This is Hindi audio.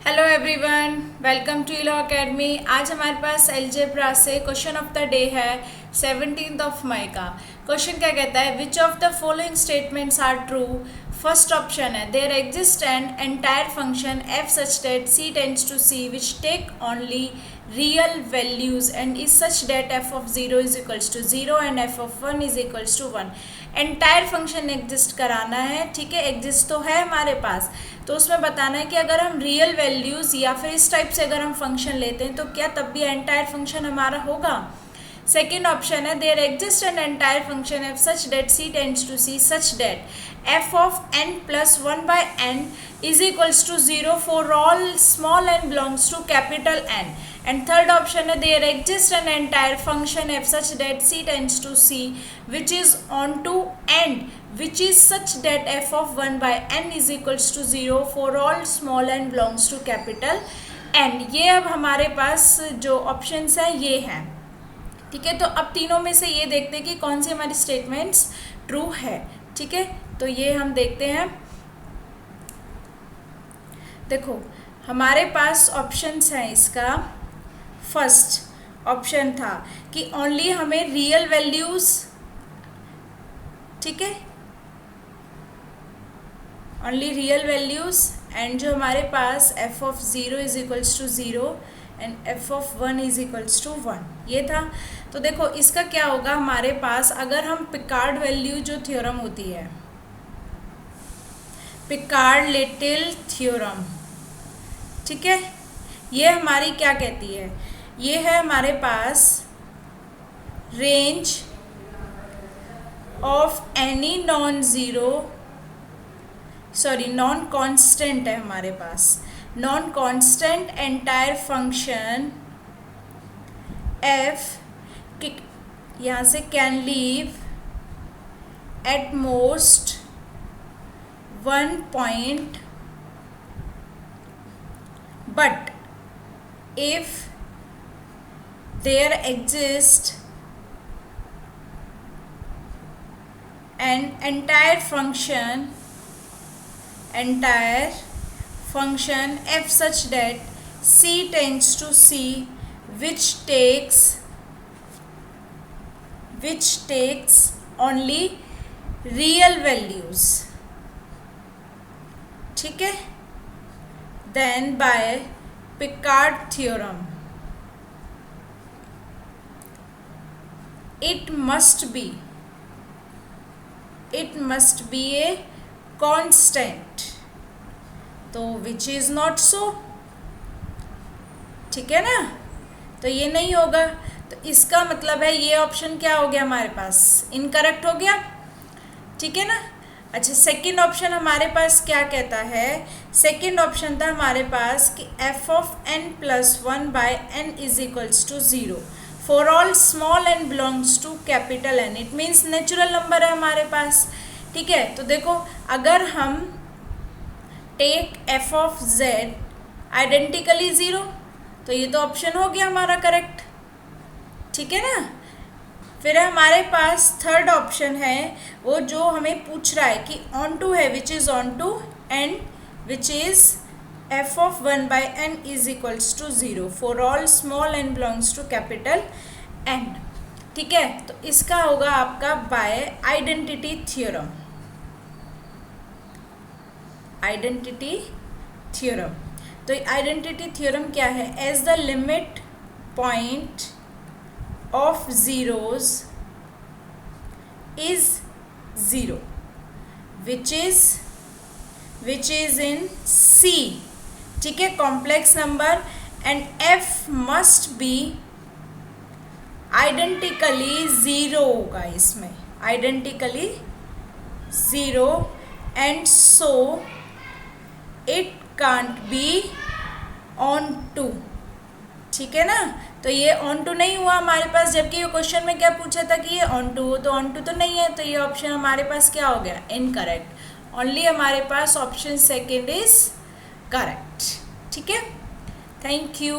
Hello everyone, welcome to law academy. आज हमारे पास अलजेब्रा से क्वेश्चन ऑफ द डे है 17 मई का। क्वेश्चन क्या कहता है, which of the following statements are true. First option है there exist an entire function F such that C tends to C which take only real values and is such that F of 0 is equals to 0 and F of 1 is equals to 1। Entire function exist कराना है, ठीक है। एग्जिस्ट तो है हमारे पास, तो उसमें बताना है कि अगर हम रियल वैल्यूज़ या फिर इस टाइप से अगर हम फंक्शन लेते हैं तो क्या तब भी एंटायर फंक्शन हमारा होगा। सेकेंड ऑप्शन है there exist an entire function F such that C tends to C such that F of N plus 1 by N is equals to 0 for all small N belongs to capital N. And third option है there exist an entire function F such that C tends to C which is onto and which is such that f of 1 by n is equals to 0 for all small n belongs to capital N। ये अब हमारे पास जो ऑप्शंस हैं ये हैं, ठीक है। तो अब तीनों में से ये देखते हैं कि कौन सी हमारी स्टेटमेंट्स ट्रू है, ठीक है। तो ये हम देखते हैं। देखो हमारे पास ऑप्शंस हैं, इसका फर्स्ट ऑप्शन था कि ओनली हमें रियल वैल्यूज़, ठीक है, ओनली रियल वैल्यूज़ एंड जो हमारे पास F of 0 is equals to 0 and F of 1 is equals to 1, ये था। तो देखो इसका क्या होगा हमारे पास, अगर हम पिकार्ड वैल्यू जो थ्योरम होती है, पिकार्ड लिटिल थ्योरम, ठीक है, ये हमारी क्या कहती है, ये है हमारे पास range of any non constant है हमारे पास, non constant entire function F यहाँ से can leave at most 1 point but if there exist an entire function f such that c tends to c which takes only real values, ठीक है। then by Picard theorem it must be a constant, तो which is not so, ठीक है ना। तो ये नहीं होगा, तो इसका मतलब है ये ऑप्शन क्या हो गया हमारे पास, इनकरेक्ट हो गया, ठीक है ना। अच्छा सेकंड ऑप्शन हमारे पास क्या कहता है, सेकंड ऑप्शन था हमारे पास कि F of N plus 1 by N is equals to 0 for all small N belongs to capital N. It means natural number है हमारे पास, ठीक है। तो देखो अगर हम take F of Z identically 0, तो ये तो ऑप्शन हो गया हमारा करेक्ट, ठीक है ना। फिर हमारे पास थर्ड ऑप्शन है, वो जो हमें पूछ रहा है कि ऑन टू है, which is onto and which is F of 1 by N is equals to 0 for all small N belongs to capital N, ठीक है। तो इसका होगा आपका by identity theorem, identity theorem. तो आइडेंटिटी थ्योरम क्या है, as the limit point of zeros is 0 which is in C, ठीक है, complex number and f must be identically 0 होगा, इसमें identically 0 and so it can't be onto, ठीक है ना। तो ये ऑन टू नहीं हुआ हमारे पास, जबकि ये क्वेश्चन में क्या पूछा था कि ये ऑन टू हो, तो ऑन टू तो नहीं है, तो ये ऑप्शन हमारे पास क्या हो गया, इनकरेक्ट। ओनली हमारे पास ऑप्शन सेकंड इज करेक्ट, ठीक है। Thank you.